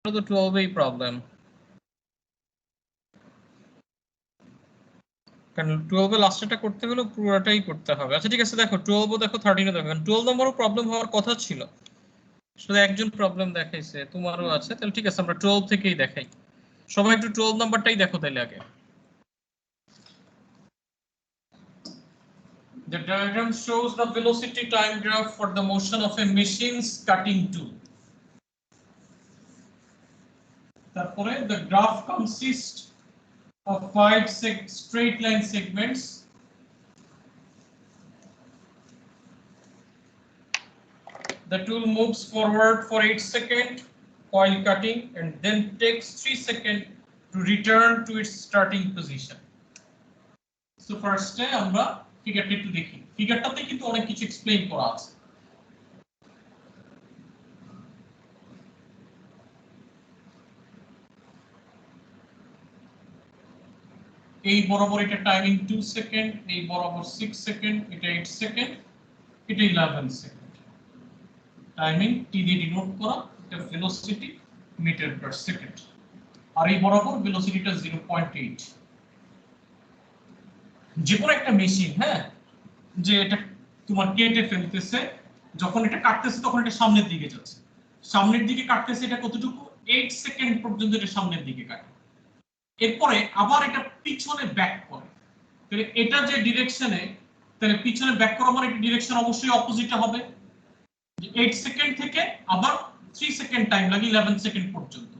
তো 12 এই প্রবলেম, কারণ 12 এ লাস্টটা করতে হলে পুরোটাই করতে হবে। আচ্ছা ঠিক আছে, দেখো 12 দেখো 13 দেখো, 12 নম্বরও প্রবলেম হওয়ার কথা ছিল, শুধু একজন প্রবলেম দেখাইছে, তোমারও আছে, তাহলে ঠিক আছে আমরা 12 থেকেই দেখাই। সবাই একটু 12 নাম্বারটাই দেখো তাইলে আগে। The diagram shows the velocity time graph for the motion of a machine's cutting tool. তারপরে the graph consists of 5 straight line segments. The tool moves forward for 8 seconds while cutting and then takes 3 seconds to return to its starting position. So first আমরা ফিগারটা একটু দেখি, ফিগারটাতে কিন্তু অনেক কিছু explain করা আছে। এই বরাবর এটা টাইমিং 2 সেকেন্ড, এই বরাবর 6 সেকেন্ড, এটা 8 সেকেন্ড, এটা 11 সেকেন্ড। টাইমিং টি দিয়ে ডিনোট করা, এটা ভেলোসিটি মিটার পার সেকেন্ড, আর এই বরাবর ভেলোসিটিটা 0.8। যে কোনো একটা মেশিন, হ্যাঁ, যে এটা তোমার কেটে ফেলতেছে, যখন এটা কাটতেছে তখন এটা সামনের দিকে যাচ্ছে, সামনের দিকে কাটতেছে, এটা কতটুকু 8 সেকেন্ড পর্যন্ত এটা সামনের দিকে কাটে, এরপরে আবার এটা পিছনে ব্যাক করে, তাহলে এটা যে ডিরেকশনে, তাহলে পিছনে ব্যাক করা মানে এটা ডিরেকশন অবশ্যই অপোজিটে হবে, 8 সেকেন্ড থেকে আবার 3 সেকেন্ড টাইম লাগে 11 সেকেন্ড পর্যন্ত।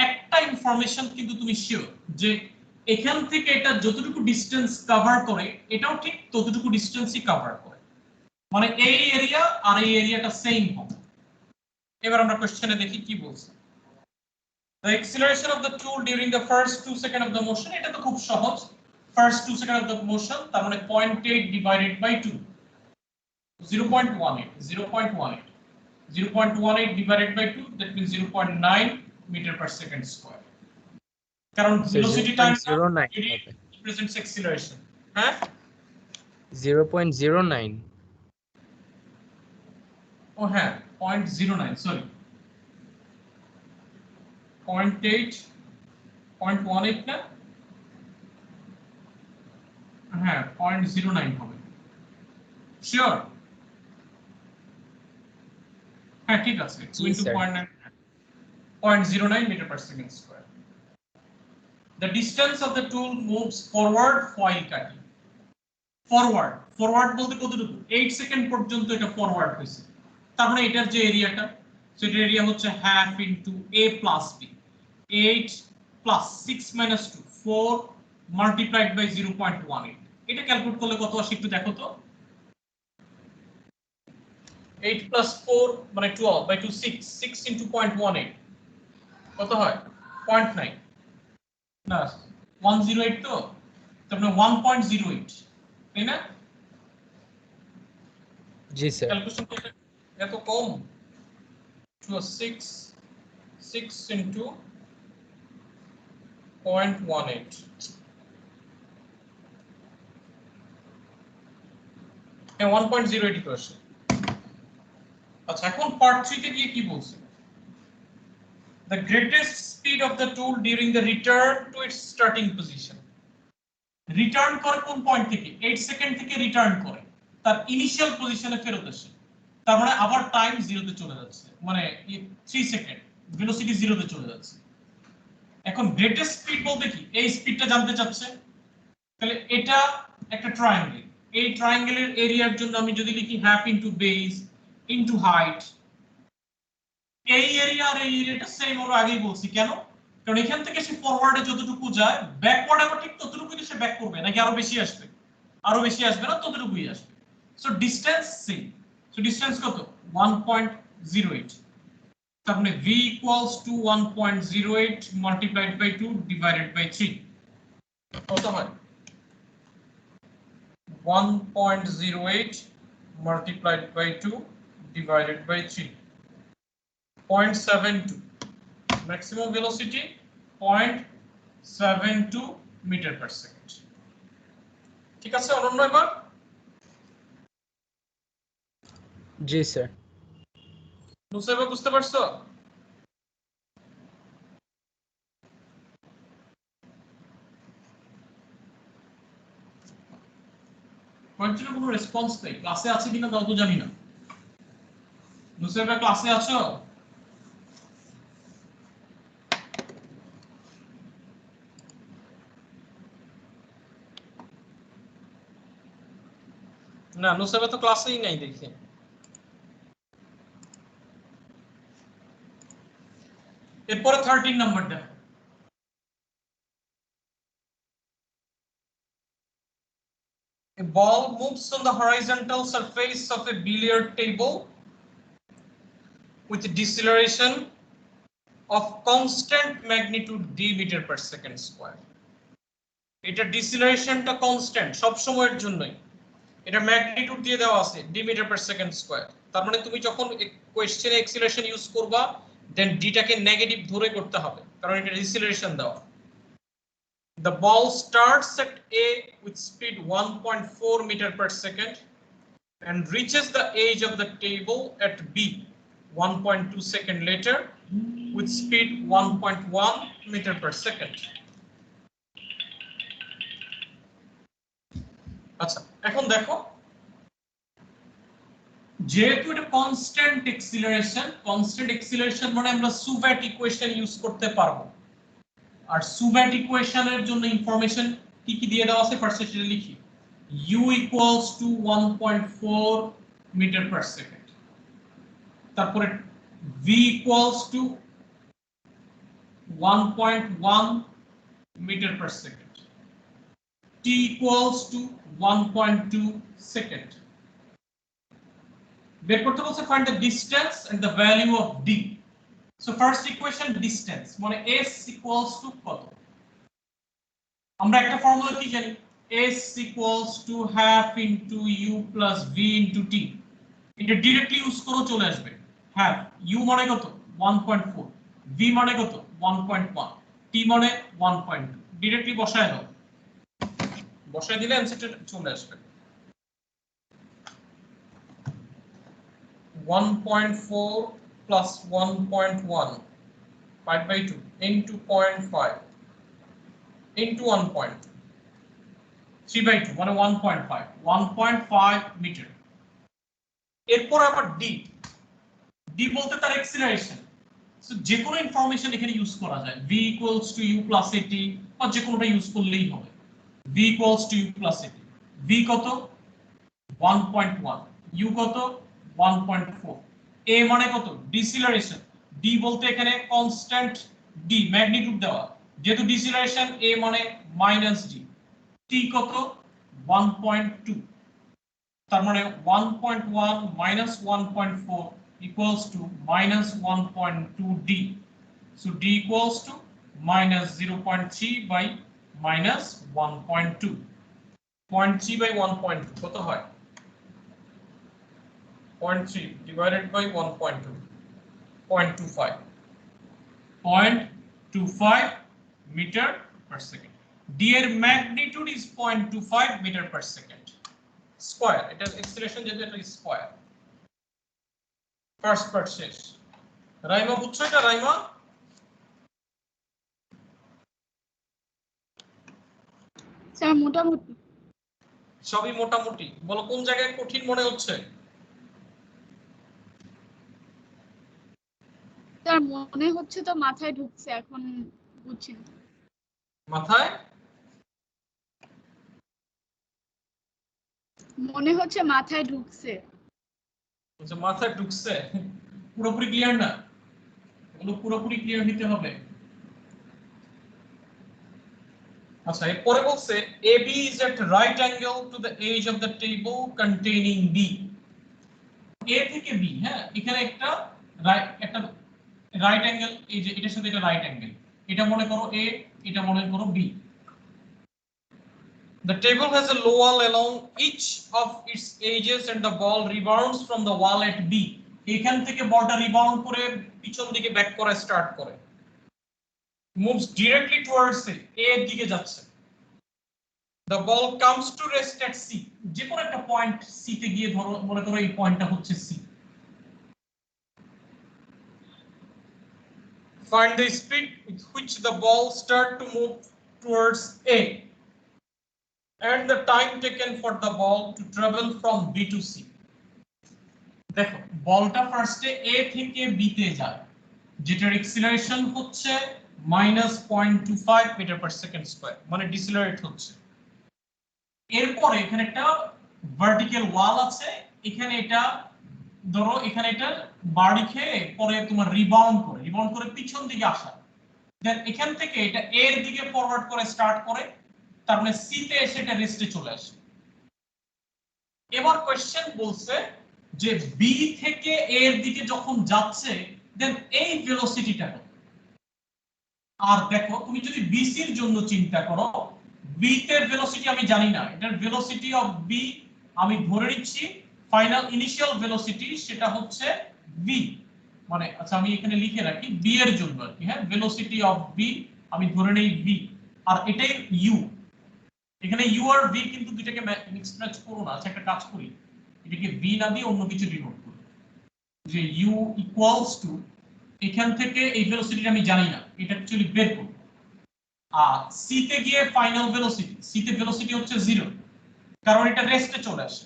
একটা ইনফরমেশন কিন্তু তুমি শিওর যে এখান থেকে এটা যতটুকু ডিসটেন্স কভার করে এটাও ঠিক ততটুকু ডিসটেন্সই কভার করে, মানে এই এরিয়া আর এই এরিয়াটা সেম হবে। এবার আমরা কোশ্চেনে দেখি কি বলছে। The acceleration of the tool during the first 2 seconds of the motion, এটা তো খুব সহজ, first 2 seconds of the motion তার মানে 0.8 divided by 2, 0.18, 0.18, 0.18 divided by 2, that means 0.9 meter per second square. কারণ velocity time represents acceleration, হ্যাঁ 0.09, ও হ্যাঁ 0.09, sorry 0.8, 0.18 না, হ্যাঁ 0.09 হবে, শিওর? হ্যাঁ ঠিক আছে, 2 into 0.09 meter per second square. The distance of the tool moves forward while cutting. Forward বলতে কতটুকু? 8 সেকেন্ড পর্যন্ত এটা ফরওয়ার্ড হয়েছে, তার মানে এটার যে এরিয়াটা, সেটার এরিয়া হচ্ছে half into a plus b, 8 plus 6 minus 2, 4 multiplied by 0.18, এটা ক্যালকুলেট করলে কত আসে একটু দেখো তো। 8 plus 4 মানে 12 by 2 6, 6 into 0.18 কত হয়? 0.9 না 108, তো তারপরে 1.08, তাই না? জি স্যার। ক্যালকুলেশন করলে এত কম, 6 into 0.18, হ্যাঁ 1.08 ইকুয়েশন। আচ্ছা এখন পার্ট 3 তে গিয়ে কি বলছে? The greatest speed of the tool during the return to its starting position. Return করে কোন পয়েন্ট থেকে? 8 সেকেন্ড থেকে রিটার্ন করে তার ইনিশিয়াল পজিশনে ফেরত আসে, তার মানে আবার টাইম 0 তে চলে যাচ্ছে, মানে 3 সেকেন্ড ভেলোসিটি 0 তে চলে যাচ্ছে। এখন গ্রেটেস্ট স্পিড বলতে কি? এই স্পিডটা জানতে চাচ্ছে, তাহলে এটা একটা ট্রায়াঙ্গেল, এই ট্রায়াঙ্গেলের এরিয়ার জন্য আমি যদি লিখি half into base into height, এই এরিয়া আর এই এরিয়াটা সেম, আমরা আগেই বলছি কেন, কারণ এখান থেকে সে ফরওয়ার্ডে যতটুকু যায় ব্যাকওয়ার্ড আবার ঠিক ততটুকুই সে ব্যাক করবে, নাকি আরো বেশি আসবে? আরো বেশি আসবে না, ততটুকুই আসবে। So distance same, so distance কত? 1.08, তার মানে v equals to 1.08 multiplied by 2 divided by 3, কত হয়? 1.08 multiplied by 2 divided by 3, 0.72, maximum velocity 0.72 meter per second। ঠিক আছে অনন্য, এবার জি স্যার। মুসাইবা বুঝতে পারছো? কয়েকজনের কোনো রেসপন্স নেই, ক্লাসে আছে কিনা তাও তো জানি না। নুসাইবা ক্লাসে আছো? না, নুসাইবা তো ক্লাসেই নাই দেখি। এরপরে 13 নাম্বারটা। A ball moves on the horizontal surface of a billiard table with deceleration of constant magnitude d meter per second square. এটা ডিসিলারেশনটা কনস্ট্যান্ট সব সময়ের জন্যই, এটা ম্যাগনিটিউড দিয়ে দেওয়া আছে d meter per second square. তার মানে তুমি যখন কোশ্চেনে এক্সিলারেশন ইউজ করবা দেন ডিটাকে নেগেটিভ ধরে করতে হবে, কারণ এটা ডিসিলারেশন দেওয়া। The ball starts at A with speed 1.4 meter per second and reaches the edge of the table at B 1.2 second later with speed 1.1 meter per second. আচ্ছা, এখন দেখো যেহেতু এটা কনস্ট্যান্ট এক্সিলারেশন মানে আমরা সুভ্যাট ইকুয়েশন ইউজ করতে পারবো। আর সুভ্যাট ইকুয়েশনের জন্য ইনফরমেশন কি কি দিয়ে দেওয়া আছে ফার্স্টে সেটা লিখি। u equals to 1.4 meter per second, তারপরে v equals to 1.1 meter per second, t equals to 1.2 second. বের করতে বলছে find the distance and the value of d. So first equation distance মানে s equals to কত, আমরা একটা formula কি জানি, s equals to half into u plus v into t। এটা डायरेक्टली ইউজ করে চলে আসবে, half u মানে কত 1.4, v মানে কত 1.1, t মানে 1.2, डायरेक्टली বসায় দাও, বসায় দিলে অ্যানসারটা চলে আসবে। 1.4 plus 1.1 5 by 2 into 0.5 into 1.2 3 by 2 মানে 1.5 মিটার। এরপর আবার d বলতে তার অ্যাক্সিলারেশন, সো যে কোনো ইনফরমেশন এখানে ইউজ করা যায়, v equals to u plus at বা যে কোনোটা ইউজ করলেই হবে। v equals to u plus at, v কত 1.1, u কত 1.4, a মানে কত ডিসিলারেশন, d বলতে এখানে কনস্ট্যান্ট d ম্যাগনিটিউড দেওয়া, যেহেতু ডিসিলারেশন a মানে -d, t কত 1.2, তার মানে 1.1 minus 1.4 equals to minus 1.2d, so d equals to minus 0.3 by minus 1.2, 0.3 by 1.2 কত হয় 0.3 divided by 1.2 0.25 meter per second, d এর magnitude is 0.25 meter per second square, এটা এক্সপ্রেশন যেটা এটা স্কয়ার। ফার্স্ট পার্ট শেষ। রাইমা বুঝছো এটা? রাইমা স্যার মোটামুটি সবই মোটামুটি, বলো কোন জায়গায় কঠিন মনে হচ্ছে? স্যার মনে হচ্ছে তো মাথায় ঢুকছে, এখন বুঝছি না। মাথায় মনে হচ্ছে মাথায় ঢুকছে। আচ্ছা, মাথায় ঢুকছে, পুরোপুরি ক্লিয়ার না, এগুলো পুরোপুরি ক্লিয়ার নিতে হবে। আচ্ছা, এরপরে বলছে AB is at right angle to the edge of the table containing B. A থেকে B, হ্যাঁ এখানে একটা রাইট অ্যাঙ্গেল, এই যে এটার সাথে এটা রাইট অ্যাঙ্গেল, এটা মনে করো A, এটা মনে করো B. The table has a low wall along each of its edges and the ball rebounds from the wall at B. এখান থেকে বলটা রিবাউন্ড করে পিছন দিকে ব্যাক করা স্টার্ট করে, moves directly towards A এর দিকে যাচ্ছে। The ball comes to rest at C, যে কোনো একটা পয়েন্ট C তে গিয়ে ধরো মনে করো এই পয়েন্টটা হচ্ছে C। Find the speed with which the ball start to move towards A. and the time taken for the ball to travel from B to C. দেখো বলটা ফার্স্টে A থেকে B তে যায়, যেটার অ্যাক্সিলারেশন হচ্ছে -0.25 মিটার পার সেকেন্ড স্কয়ার, মানে ডিসেলারেট হচ্ছে। এরপরে এখানে একটা ভার্টিক্যাল ওয়াল আছে, এখানে এটা ধরো এখানে এটা বাড়ি খেয়ে পরে তোমার রিবাউন্ড করে পিছন দিকে আসা, দেন এখান থেকে এটা A এর দিকে ফরওয়ার্ড করে স্টার্ট করে, তার মানে C তে এসে এটা রেস্টে চলে আসে। এবার কোশ্চেন বলছে যে B থেকে A এর দিকে যখন যাচ্ছে দেন এই ভেলোসিটিটা কত। আর দেখো তুমি যদি BC এর জন্য চিন্তা করো, B তে ভেলোসিটি আমি জানি না, এটার ভেলোসিটি অফ B আমি ধরে নিচ্ছি ফাইনাল ইনিশিয়াল ভেলোসিটি সেটা হচ্ছে v, মানে আচ্ছা আমি এখানে লিখে রাখি b এর জন্য আর কি, হ্যাঁ ভেলোসিটি অফ v আমি ধরে নেই v, আর এটাই u। এখানে u আর v কিন্তু দুইটাকে মিক্স ম্যাচ করো না, আচ্ছা একটা কাজ করি, এটাকে v না দিয়ে অন্য কিছু ডিনোট করি, যে u ইকুয়ালস টু এখান থেকে এই ভেলোসিটিটা আমি জানি না, এটা অ্যাকচুয়ালি বের করব। আর c তে গিয়ে ফাইনাল ভেলোসিটি, c তে ভেলোসিটি হচ্ছে 0 কারণ এটা রেস্টে চলে আসে।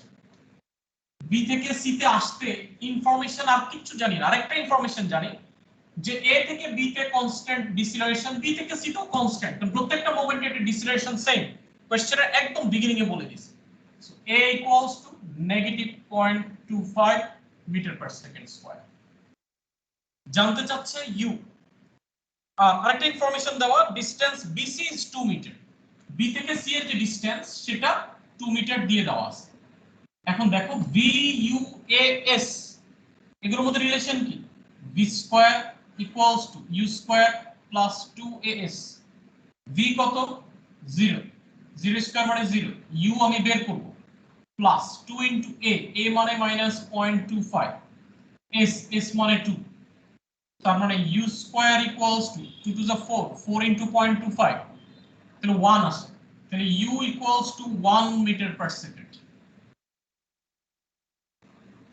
B থেকে C তে আসতে ইনফরমেশন আর কিছু জানি না, আরেকটা ইনফরমেশন জানি যে A থেকে B তে কনস্ট্যান্ট ডিসেলারেশন, B থেকে C তেও কনস্ট্যান্ট, কারণ প্রত্যেকটা মোমেন্টে এর ডিসেলারেশন সেম, কোশ্চেনের একদম বিগিনিং এ বলে দিয়েছে। So A equals to -0.25 meter per second square. জানতে চাচ্ছে U, আরেকটা ইনফরমেশন দেওয়া distance BC is 2 meter, B থেকে C এর যে ডিসটেন্স সেটা 2 মিটার দিয়ে দেওয়া আছে। এখন দেখো VUAS এগুলোর মধ্যে রিলেশন কি, v square equals two u square plus 2as, v কত 0, 0 স্কয়ার মানে 0, u আমি বের করব প্লাস 2 ইনটু a মানে -0.25, s মানে 2, তার মানে u square equals to 2 to the 4, 4 into 0.25 তাহলে 1 আসে, তাহলে u equals to 1 meter per second.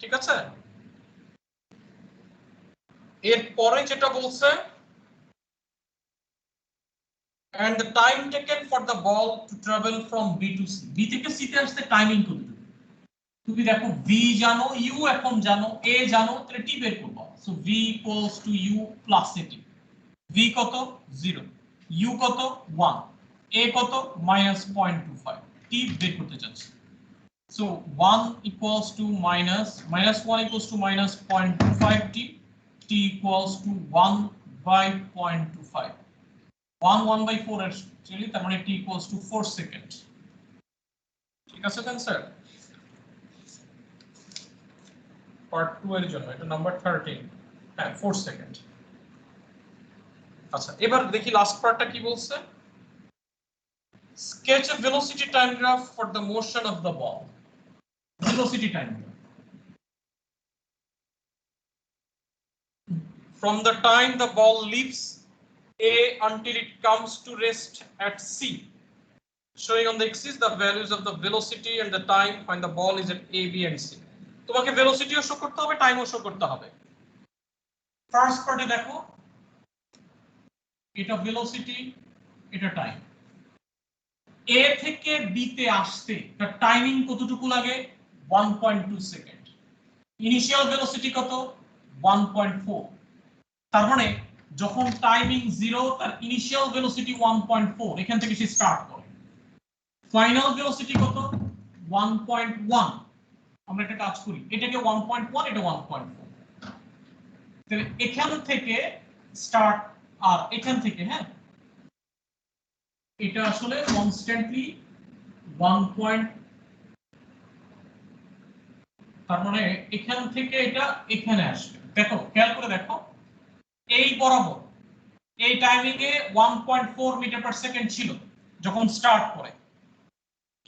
ঠিক আছে, এরপরে যেটা বলছে and the time taken for the ball to travel from B to C, B থেকে C তে আসতে টাইমিং কতটুকু। তুমি দেখো V জানো, U এখন জানো, A জানো, তাহলে T বের করব। So V equals to U plus AT, V কত 0, U কত 1, A কত -0.25, T বের করতে চাচ্ছি। So 1 equals to -1 equals to -0.25 T, T equals to 1 by 0.25, 1/4 এর চলি, তার মানে t equals to 4 সেকেন্ড। ঠিক আছে দেন স্যার, পার্ট 2 এর জন্য এটা নাম্বার 13, হ্যাঁ 4 সেকেন্ড। আচ্ছা এবার দেখি লাস্ট পার্টটা কি বলছে, sketch A velocity time graph for the motion of the ball. Velocity time graph from the time the ball leaves A until it comes to rest at C, showing on the axis the values of the velocity and the time when the ball is at A, B and C. তোমাকে ভেলোসিটিও show করতে হবে, টাইমও show করতে হবে। First পার্টে দেখো এটা velocity, এটা টাইম। A থেকে B তে আসতে তার টাইমিং কতটুকু লাগে 1.2 সেকেন্ড, ইনিশিয়াল ভেলোসিটি কত 1.4, তার মানে যখন টাইমিং 0 তার ইনিশিয়াল ভেলোসিটি 1.4, এখান থেকে সে স্টার্ট করে। ফাইনাল ভেলোসিটি কত 1.1, আমরা একটা কাজ করি এটাকে 1.1 এটা 1.4, তাহলে এখান থেকে স্টার্ট আর এখান থেকে, হ্যাঁ এটা আসলে কনস্ট্যান্টলি 1. তার মানে এখান থেকে এটা এখানে আসবে। দেখো খেয়াল করে দেখো এই বরাবর এই টাইমিং এ 1.4 মিটার পার সেকেন্ড ছিল যখন স্টার্ট করে,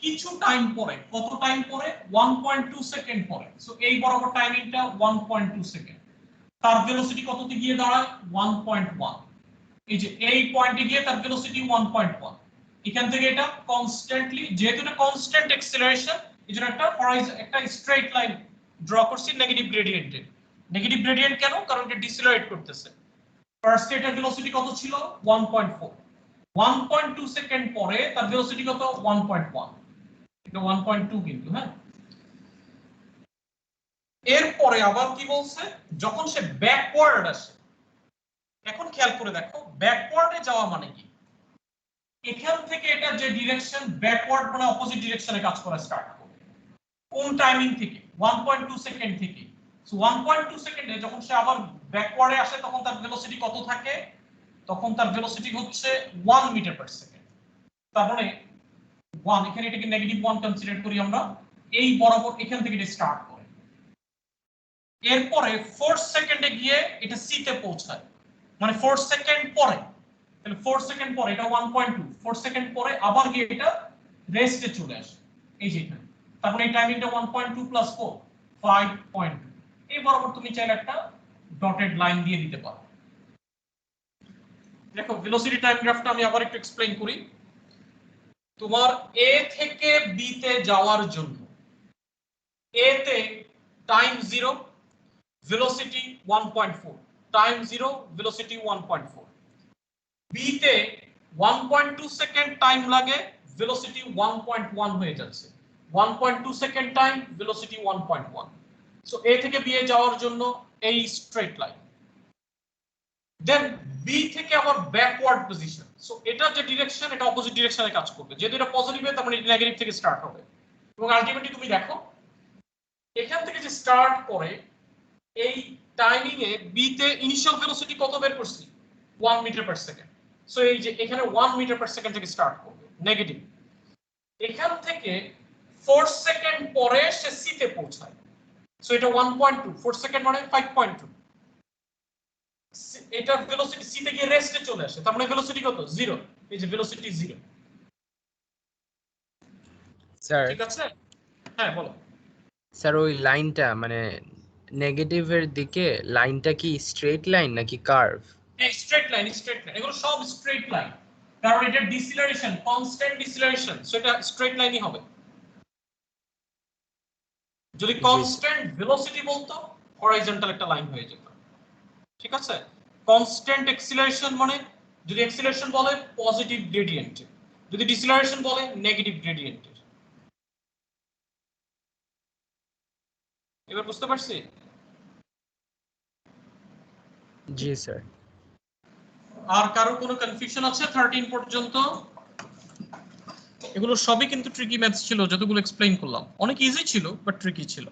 কিছু টাইম পরে, কত টাইম পরে 1.2 সেকেন্ড পরে, সো এই বরাবর টাইমিংটা 1.2 সেকেন্ড, তার ভেলোসিটি কততে গিয়ে দাঁড়ায় 1.1, এই যে এই পয়েন্টে গিয়ে তার ভেলোসিটি 1.1, এখান থেকে এটা কনস্ট্যান্টলি, যেহেতু এটা কনস্ট্যান্ট অ্যাক্সিলারেশন এজন্য একটা স্ট্রেট লাইন ড্র করছি নেগেটিভ গ্রেডিয়েন্টে। নেগেটিভ গ্রেডিয়েন্ট কেন, কারণ এটা ডিসেলারেট করতেছে। ফার্স্ট এটার ভেলোসিটি কত ছিল 1.4, 1.2 সেকেন্ড পরে তার ভেলোসিটি কত 1.1, এটা 1.2 কিন্তু, হ্যাঁ। এরপরে আবার কি বলছে, যখন সে ব্যাকওয়ার্ড আসে, এখন খেয়াল করে দেখো ব্যাকওয়ার্ডে যাওয়া মানে কি, এখান থেকে এটা যে ডিরেকশন ব্যাকওয়ার্ড মানে অপোজিট ডিরেকশনে কাজ করা স্টার্ট করবে। কোন টাইমিং থেকে? 1.2 সেকেন্ড থেকে। সো 1.2 সেকেন্ডে যখন সে আবার ব্যাকওয়ার্ডে আসে তখন তার ভেলোসিটি কত থাকে? তখন তার ভেলোসিটি হচ্ছে 1 মিটার পার সেকেন্ড। তার মানে 1, এখানে এটাকে নেগেটিভ 1 কনসিডার করি আমরা, এই বরাবর এখান থেকে এটা স্টার্ট করে। এরপরে 4 সেকেন্ডে গিয়ে এটা সি তে পৌঁছায়, মানে 4 সেকেন্ড পরে, তাহলে 4 সেকেন্ড পরে এটা 1.2, 4 সেকেন্ড পরে আবার গিয়ে এটা রেস্টে চলে আসে এই যে এখানে। তারপরে এই টাইমিংটা 1.2 প্লাস 4 5.2। এই বরাবর তুমি চাইলে একটা ডটেড লাইন দিয়ে দিতে পারো। দেখো ভেলোসিটি টাইম গ্রাফটা আমি আবার একটু এক্সপ্লেইন করি। তোমার এ থেকে বি তে যাওয়ার জন্য এ তে time 0, velocity 1.4, time 0, velocity 1.4। B তে 1.2 সেকেন্ড টাইম লাগে, ভেলোসিটি 1.1 হয়ে যাচ্ছে। 1.2 সেকেন্ড টাইম, ভেলোসিটি 1.1। সো এ থেকে বি এ যাওয়ার জন্য এই স্ট্রেট লাইন। দেন বি থেকে আবার ব্যাকওয়ার্ড পজিশন, সো এটা যে ডিরেকশন এটা অপোজিট ডিরেকশনে কাজ করবে। যেহেতু এটা পজিটিভ তার মানে এটা নেগেটিভ থেকে স্টার্ট হবে। এবং আলটিমেটলি তুমি দেখো এখান থেকে যে স্টার্ট করে এই টাইমিং এ বি তে ইনিশিয়াল ভেলোসিটি কত বের করছি? 1 মিটার পার সেকেন্ড। সো এই যে এখানে 1 মিটার পার সেকেন্ড থেকে স্টার্ট করবে নেগেটিভ। এখান থেকে 4 সেকেন্ড পরে সে সি তে পৌঁছায়। সো এটা 1.2, 4 সেকেন্ড মানে 5.2। এটা ভেলোসিটি সি তে গিয়ে রেস্টে চলে আসে, তার মানে ভেলোসিটি কত? 0। এই যে ভেলোসিটি 0। স্যার ঠিক আছে, হ্যাঁ বলো। স্যার ওই লাইনটা মানে নেগেটিভের দিকে লাইনটা কি স্ট্রেট লাইন নাকি কার্ভ? হ্যাঁ স্ট্রেট লাইন, স্ট্রেট লাইন, এগুলো সব স্ট্রেট লাইন, কারণ এটা ডিসিলারেশন, কনস্ট্যান্ট ডিসিলারেশন, সো এটা স্ট্রেট লাইনই হবে। যদি কনস্ট্যান্ট ভেলোসিটি বলতো হরাইজন্টাল একটা লাইন হয়ে যেত। ঠিক আছে, কনস্ট্যান্ট এক্সিলারেশন মানে যদি এক্সিলারেশন বলে পজিটিভ গ্রেডিয়েন্ট, যদি ডিসিলারেশন বলে নেগেটিভ গ্রেডিয়েন্ট। এবার বুঝতে পারছি? জি স্যার। আর কারো কোনো কনফিউশন আছে 13 পর্যন্ত? এগুলো সবই কিন্তু ট্রিকি ম্যাথস ছিল, যতগুলো এক্সপ্লেইন করলাম অনেক ইজি ছিল বাট ট্রিকি ছিল।